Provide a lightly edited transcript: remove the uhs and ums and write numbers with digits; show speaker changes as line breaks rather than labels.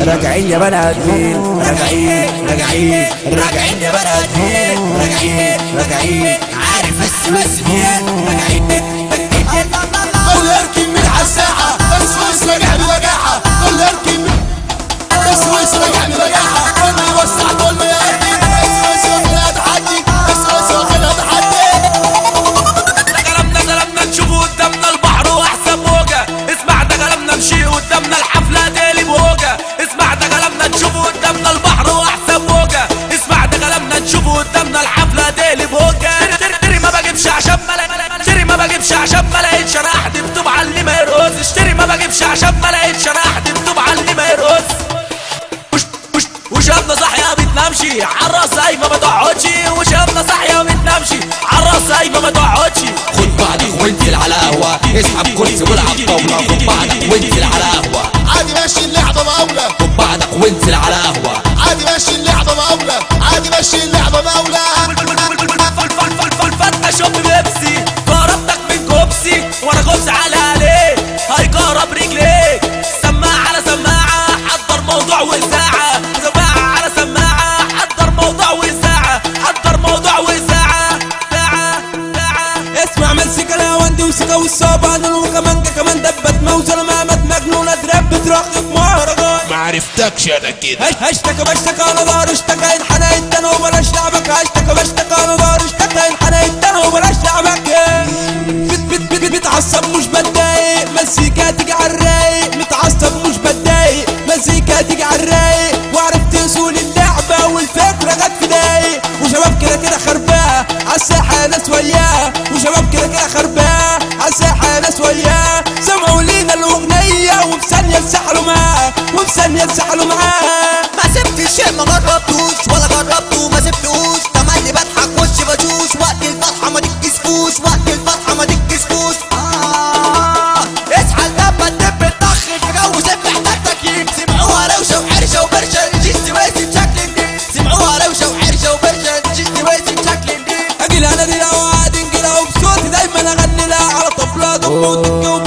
راجعين يا بني ادمين، راجعين يا بني ادمين، راجعين عارف السويس مين، راجعين
كل اركب من عالساحة السويس راجع بوجاحة، كل اركب من السويس راجع بوجاحة، كل يوسع كل يأدي السويس واخدها تحدي، السويس واخدها تحدي.
ده كلامنا نشوفه قدامنا البحر واحسن موجة، اسمع ده كلامنا نمشي قدامنا الحفلة تقلب هوجة، اسمع ده كلامنا نشوفه قدامنا البحر واحسن موجة، اسمع ده كلامنا نشوفه قدامنا الحفلة تقلب هوجة. اشتري ما بجيبش عشان اشتري ما بجيبش عشان ما لقيتش انا احد مكتوب على اللي ما يرقص، اشتري ما بجيبش عشان ما لقيتش انا احد مكتوب على اللي ما يرقص. وشابنا صاحية ما بتنامشي عالراس قايمة ما تقعدش، وشابنا صاحية ما بتنامشي عالراس قايمة ما تقعدش.
خد بعضك وانزل على قهوة، اسحب كرسي والعب طاولة، خد بعضك وانزل على قهوة،
عادي ماشي اللعبة مقاولة،
خد بعضك وانزل على قهوة،
عادي ماشي اللعبة مقاولة، عادي ماشي اللعبة مقاولة.
فلفتة شوب بيبسي قربتك من كوبسي وانا كوبسي عليه هيقرب رجليك، سماعة على سماعة حضر موضوع وإذاعة، سماعة على سماعة حضر موضوع وإذاعة، حضر موضوع وإذاعة.
اسمع مزيكا الهواندي وسيكا والصابان وكمانجا كمان دبت موزة مامت مجنونة تراب بترقق مهرجان.
معرفتكش انا كده
هشتكى بشتكى انا دار اشتكى انحنى التاني وبلاش لعبك، هشتكى بشتكى انا دار اشتكى انحنى التاني وبلاش لعبك. متعصب مش بتضايق مزيكا تيجي عالرايق، متعصب مش بتضايق مزيكا تيجي عالرايق، وعرفت اصول اللعبة والفكرة جت في دقايق، وشباب كده كده خرباها عالساحة ناس وياها، وشباب كده كده خرباها عالساحة ناس وياها، سمعوا لينا الاغنية وفي ثانية اتسحلوا معاها، وفي ثانية اتسحلوا معاها.
ما سبتش شيء ما جربتوش ولا جربته ما سبتوش، تملي بضحك وش بدوس، وقت الفرحة ما تتكسفوش، وقت الفرحة ما تتكسفوش. اصحى لما تدب الطخ في جو سيب محتاج تكييف، سمعوها روشة وحرشة وبرشة جيستي ويسي بشكل جديد، سمعوها روشة وحرشة وبرشة جيستي ويسي بشكل جديد.
اجي لها نادي لها وقاعد انجلها وبصوتي دايما اغني لها على طبلة ضبوط الجو